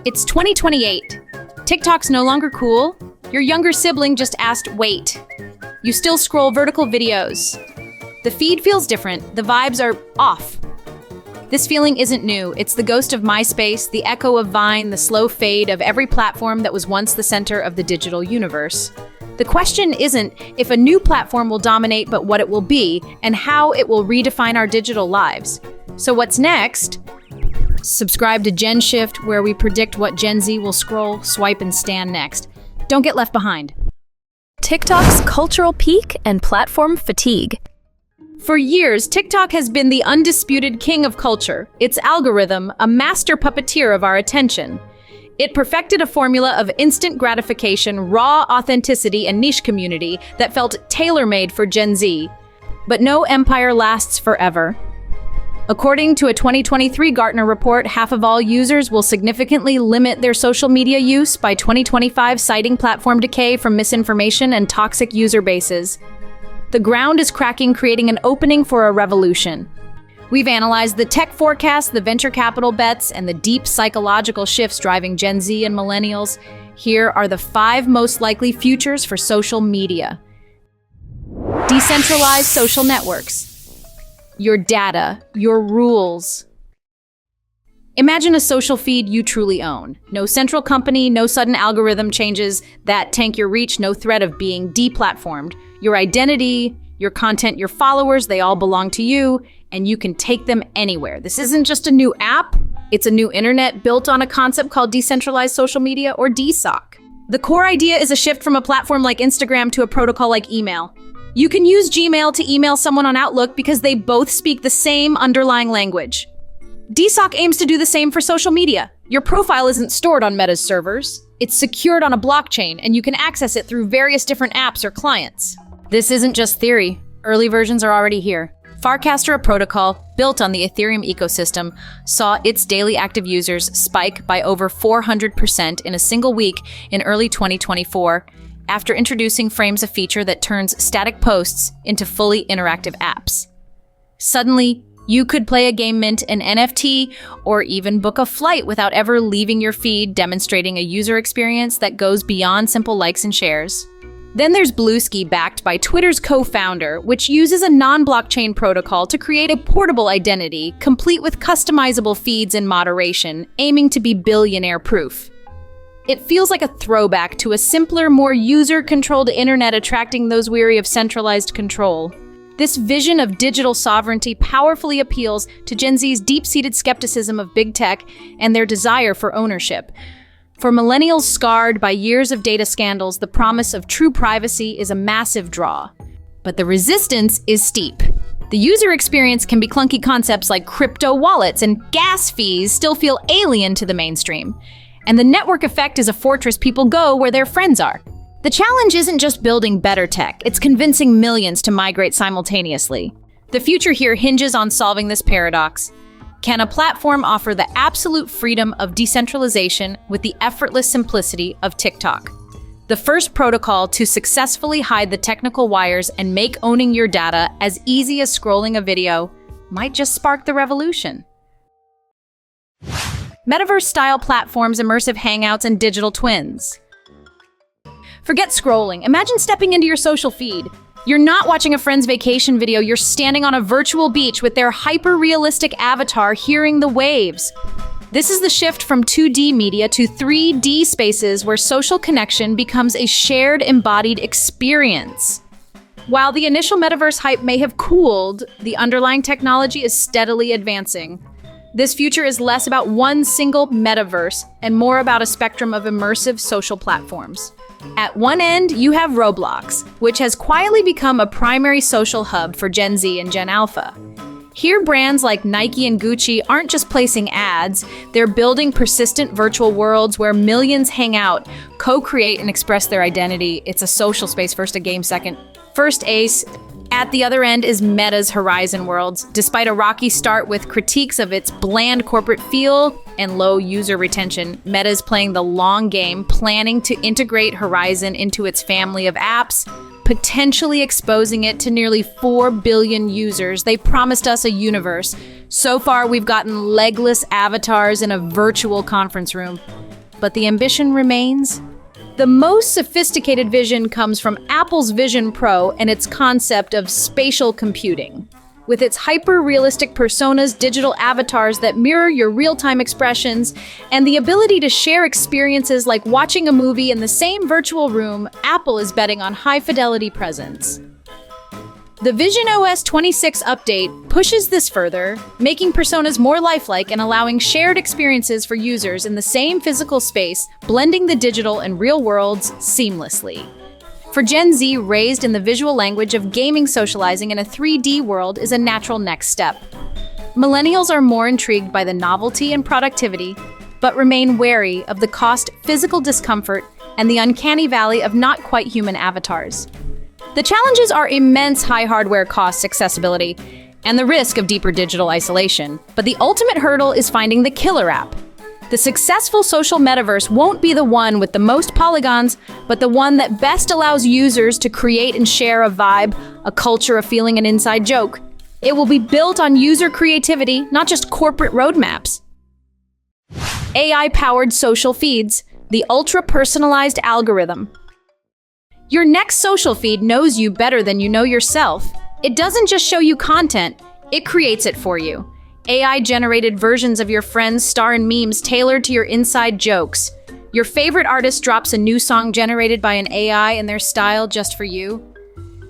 It's 2028. TikTok's no longer cool. Your younger sibling just asked, wait. You still scroll vertical videos. The feed feels different. The vibes are off. This feeling isn't new. It's the ghost of MySpace, the echo of Vine, the slow fade of every platform that was once the center of the digital universe. The question isn't if a new platform will dominate, but what it will be and how it will redefine our digital lives. So what's next? Subscribe to GENSHIFT, where we predict what Gen Z will scroll, swipe, and stand next. Don't get left behind. TikTok's cultural peak and platform fatigue. For years, TikTok has been the undisputed king of culture, its algorithm a master puppeteer of our attention. It perfected a formula of instant gratification, raw authenticity, and niche community that felt tailor-made for Gen Z. But no empire lasts forever. According to a 2023 Gartner report, half of all users will significantly limit their social media use by 2025, citing platform decay from misinformation and toxic user bases. The ground is cracking, creating an opening for a revolution. We've analyzed the tech forecast, the venture capital bets, and the deep psychological shifts driving Gen Z and millennials. Here are the 5 most likely futures for social media. Decentralized social networks. Your data, your rules. Imagine a social feed you truly own. No central company, no sudden algorithm changes that tank your reach, no threat of being deplatformed. Your identity, your content, your followers, they all belong to you, and you can take them anywhere. This isn't just a new app, it's a new internet built on a concept called decentralized social media, or DSOC. The core idea is a shift from a platform like Instagram to a protocol like email. You can use Gmail to email someone on Outlook because they both speak the same underlying language. DSOC aims to do the same for social media. Your profile isn't stored on Meta's servers. It's secured on a blockchain, and you can access it through various different apps or clients. This isn't just theory. Early versions are already here. Farcaster, a protocol built on the Ethereum ecosystem, saw its daily active users spike by over 400% in a single week in early 2024, after introducing Frames, a feature that turns static posts into fully interactive apps. Suddenly, you could play a game, mint an NFT, or even book a flight without ever leaving your feed, demonstrating a user experience that goes beyond simple likes and shares. Then there's Bluesky, backed by Twitter's co-founder, which uses a non-blockchain protocol to create a portable identity, complete with customizable feeds and moderation, aiming to be billionaire-proof. It feels like a throwback to a simpler, more user-controlled internet, attracting those weary of centralized control. This vision of digital sovereignty powerfully appeals to Gen Z's deep-seated skepticism of big tech and their desire for ownership. For millennials scarred by years of data scandals, the promise of true privacy is a massive draw. But the resistance is steep. The user experience can be clunky. Concepts like crypto wallets and gas fees still feel alien to the mainstream. And the network effect is a fortress. People go where their friends are. The challenge isn't just building better tech, it's convincing millions to migrate simultaneously. The future here hinges on solving this paradox. Can a platform offer the absolute freedom of decentralization with the effortless simplicity of TikTok? The first protocol to successfully hide the technical wires and make owning your data as easy as scrolling a video might just spark the revolution. Metaverse-style platforms, immersive hangouts, and digital twins. Forget scrolling. Imagine stepping into your social feed. You're not watching a friend's vacation video, you're standing on a virtual beach with their hyper-realistic avatar hearing the waves. This is the shift from 2D media to 3D spaces where social connection becomes a shared, embodied experience. While the initial metaverse hype may have cooled, the underlying technology is steadily advancing. This future is less about one single metaverse and more about a spectrum of immersive social platforms. At one end, you have Roblox, which has quietly become a primary social hub for Gen Z and Gen Alpha. Here, brands like Nike and Gucci aren't just placing ads, they're building persistent virtual worlds where millions hang out, co-create, and express their identity. It's a social space first, a game second. First Ace. At the other end is Meta's Horizon Worlds. Despite a rocky start with critiques of its bland corporate feel and low user retention, Meta is playing the long game, planning to integrate Horizon into its family of apps, potentially exposing it to nearly 4 billion users. They promised us a universe. So far, we've gotten legless avatars in a virtual conference room. but the ambition remains. The most sophisticated vision comes from Apple's Vision Pro and its concept of spatial computing. With its hyper-realistic personas, digital avatars that mirror your real-time expressions, and the ability to share experiences like watching a movie in the same virtual room, Apple is betting on high-fidelity presence. The Vision OS 26 update pushes this further, making personas more lifelike and allowing shared experiences for users in the same physical space, blending the digital and real worlds seamlessly. For Gen Z, raised in the visual language of gaming, socializing in a 3D world is a natural next step. Millennials are more intrigued by the novelty and productivity, but remain wary of the cost, physical discomfort, and the uncanny valley of not quite human avatars. The challenges are immense high hardware costs, accessibility, and the risk of deeper digital isolation. But the ultimate hurdle is finding the killer app. The successful social metaverse won't be the one with the most polygons, but the one that best allows users to create and share a vibe, a culture, a feeling, an inside joke. It will be built on user creativity, not just corporate roadmaps. AI-powered social feeds, the ultra-personalized algorithm. Your next social feed knows you better than you know yourself. It doesn't just show you content, it creates it for you. AI-generated versions of your friends star in memes tailored to your inside jokes. Your favorite artist drops a new song generated by an AI in their style just for you.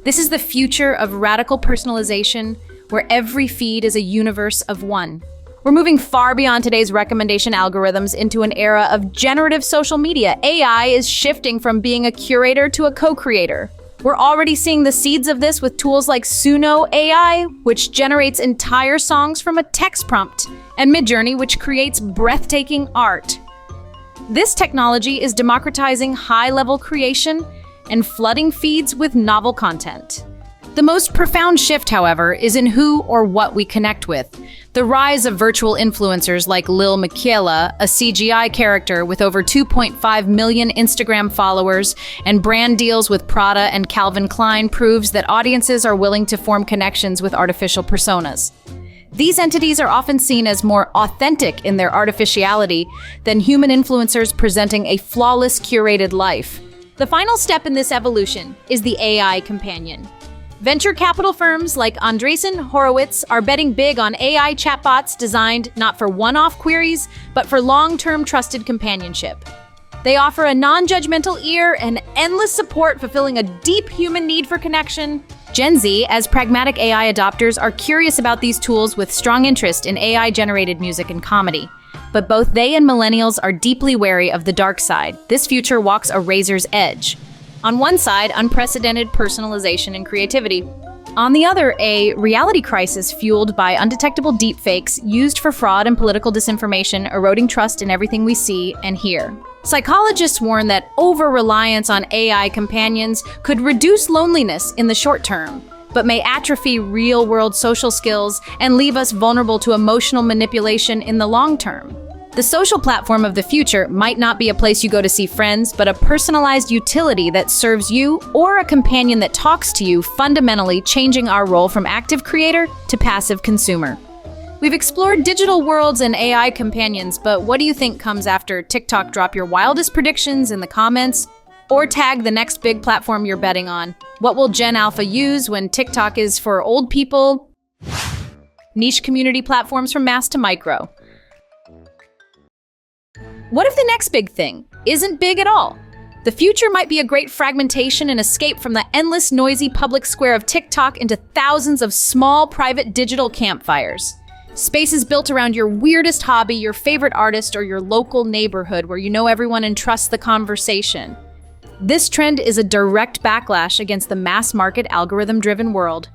This is the future of radical personalization, where every feed is a universe of one. We're moving far beyond today's recommendation algorithms into an era of generative social media. AI is shifting from being a curator to a co-creator. We're already seeing the seeds of this with tools like Suno AI, which generates entire songs from a text prompt, and Midjourney, which creates breathtaking art. This technology is democratizing high-level creation and flooding feeds with novel content. The most profound shift, however, is in who or what we connect with. The rise of virtual influencers like Lil Miquela, a CGI character with over 2.5 million Instagram followers, and brand deals with Prada and Calvin Klein proves that audiences are willing to form connections with artificial personas. These entities are often seen as more authentic in their artificiality than human influencers presenting a flawless, curated life. The final step in this evolution is the AI companion. Venture capital firms like Andreessen Horowitz are betting big on AI chatbots designed not for one-off queries, but for long-term trusted companionship. They offer a non-judgmental ear and endless support, fulfilling a deep human need for connection. Gen Z, as pragmatic AI adopters, are curious about these tools with strong interest in AI-generated music and comedy. But both they and millennials are deeply wary of the dark side. This future walks a razor's edge. On one side, unprecedented personalization and creativity. On the other, a reality crisis fueled by undetectable deepfakes used for fraud and political disinformation, eroding trust in everything we see and hear. Psychologists warn that over-reliance on AI companions could reduce loneliness in the short term, but may atrophy real-world social skills and leave us vulnerable to emotional manipulation in the long term. The social platform of the future might not be a place you go to see friends, but a personalized utility that serves you or a companion that talks to you, fundamentally changing our role from active creator to passive consumer. We've explored digital worlds and AI companions, but what do you think comes after TikTok? Drop your wildest predictions in the comments or tag the next big platform you're betting on. What will Gen Alpha use when TikTok is for old people? Niche community platforms from mass to micro. What if the next big thing isn't big at all? The future might be a great fragmentation and escape from the endless, noisy public square of TikTok into thousands of small, private digital campfires. Spaces built around your weirdest hobby, your favorite artist, or your local neighborhood where you know everyone and trust the conversation. This trend is a direct backlash against the mass-market, algorithm-driven world.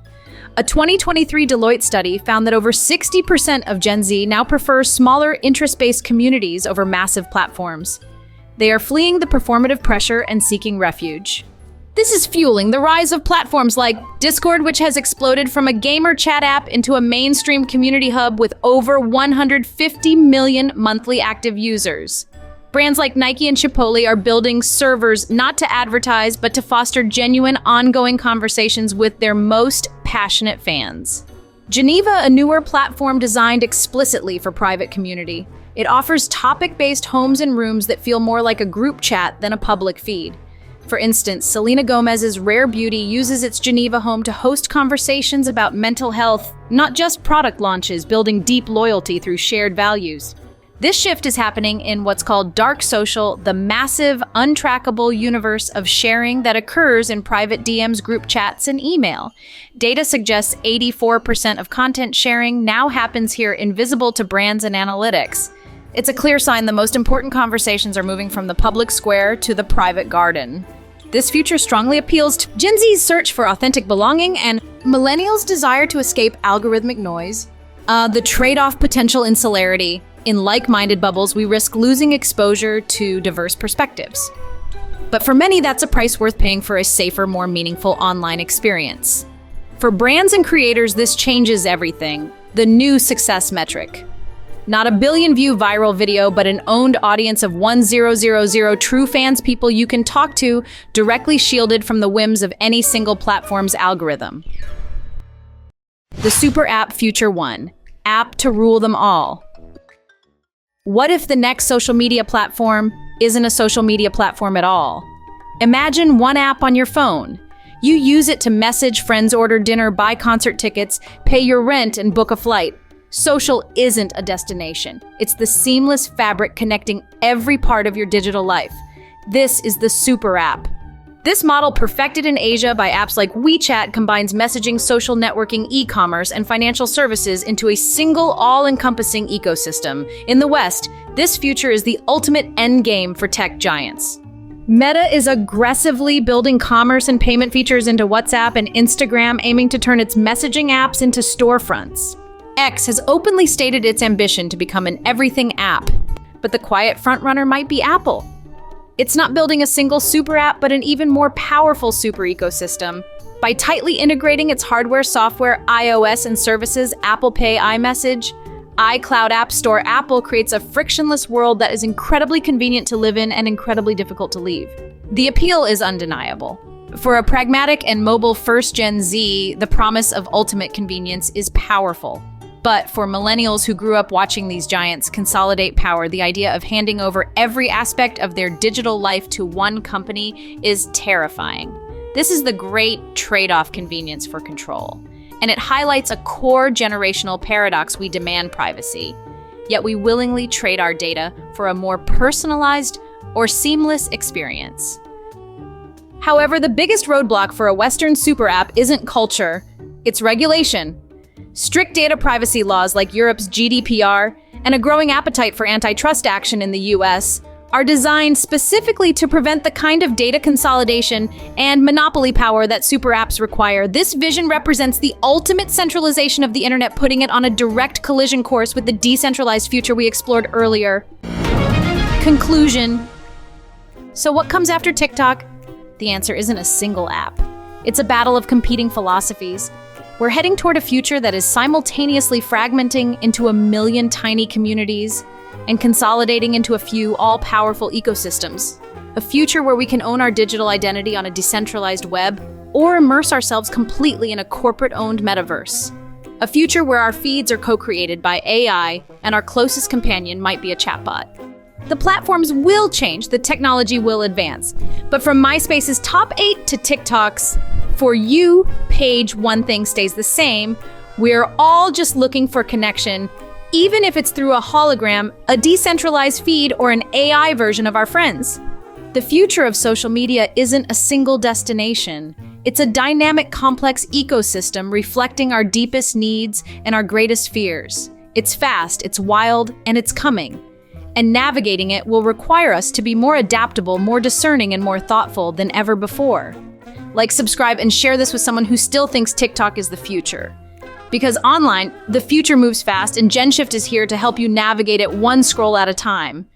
A 2023 Deloitte study found that over 60% of Gen Z now prefer smaller, interest-based communities over massive platforms. They are fleeing the performative pressure and seeking refuge. This is fueling the rise of platforms like Discord, which has exploded from a gamer chat app into a mainstream community hub with over 150 million monthly active users. Brands like Nike and Chipotle are building servers not to advertise, but to foster genuine, ongoing conversations with their most passionate fans. Geneva, a newer platform designed explicitly for private community, It offers topic-based homes and rooms that feel more like a group chat than a public feed. For instance, Selena Gomez's Rare Beauty uses its Geneva home to host conversations about mental health, not just product launches, building deep loyalty through shared values. This shift is happening in what's called dark social, the massive, untrackable universe of sharing that occurs in private DMs, group chats, and email. Data suggests 84% of content sharing now happens here, invisible to brands and analytics. It's a clear sign the most important conversations are moving from the public square to the private garden. This future strongly appeals to Gen Z's search for authentic belonging and millennials' desire to escape algorithmic noise. The trade-off potential insularity. In like-minded bubbles, we risk losing exposure to diverse perspectives. But for many, that's a price worth paying for a safer, more meaningful online experience. For brands and creators, this changes everything. The new success metric. Not a billion-view viral video, but an owned audience of 1000 true fans, people you can talk to, directly shielded from the whims of any single platform's algorithm. The Super App Future 1. App to rule them all. What if the next social media platform isn't a social media platform at all? Imagine one app on your phone. You use it to message friends, order dinner, buy concert tickets, pay your rent, and book a flight. Social isn't a destination. It's the seamless fabric connecting every part of your digital life. This is the Super App. This model, perfected in Asia by apps like WeChat, combines messaging, social networking, e-commerce, and financial services into a single, all-encompassing ecosystem. In the West, this future is the ultimate endgame for tech giants. Meta is aggressively building commerce and payment features into WhatsApp and Instagram, aiming to turn its messaging apps into storefronts. X has openly stated its ambition to become an everything app, but the quiet frontrunner might be Apple. It's not building a single super app, but an even more powerful super ecosystem. By tightly integrating its hardware, software, iOS, and services, Apple Pay, iMessage, iCloud App Store, Apple creates a frictionless world that is incredibly convenient to live in and incredibly difficult to leave. The appeal is undeniable. For a pragmatic and mobile-first Gen Z, the promise of ultimate convenience is powerful. But for millennials who grew up watching these giants consolidate power, the idea of handing over every aspect of their digital life to one company is terrifying. This is the great trade-off: convenience for control. And it highlights a core generational paradox: we demand privacy, yet we willingly trade our data for a more personalized or seamless experience. However, the biggest roadblock for a Western super app isn't culture, it's regulation. Strict data privacy laws like Europe's GDPR and a growing appetite for antitrust action in the US are designed specifically to prevent the kind of data consolidation and monopoly power that super apps require. This vision represents the ultimate centralization of the internet, putting it on a direct collision course with the decentralized future we explored earlier. Conclusion. So what comes after TikTok? The answer isn't a single app. It's a battle of competing philosophies. We're heading toward a future that is simultaneously fragmenting into a million tiny communities and consolidating into a few all-powerful ecosystems. A future where we can own our digital identity on a decentralized web or immerse ourselves completely in a corporate-owned metaverse. A future where our feeds are co-created by AI and our closest companion might be a chatbot. The platforms will change, the technology will advance. But from MySpace's top 8 to TikTok's For You page, one thing stays the same. We're all just looking for connection, even if it's through a hologram, a decentralized feed, or an AI version of our friends. The future of social media isn't a single destination. It's a dynamic, complex ecosystem reflecting our deepest needs and our greatest fears. It's fast, it's wild, and it's coming. And navigating it will require us to be more adaptable, more discerning, and more thoughtful than ever before. Like, subscribe, and share this with someone who still thinks TikTok is the future. Because online, the future moves fast, and GENSHIFT is here to help you navigate it one scroll at a time.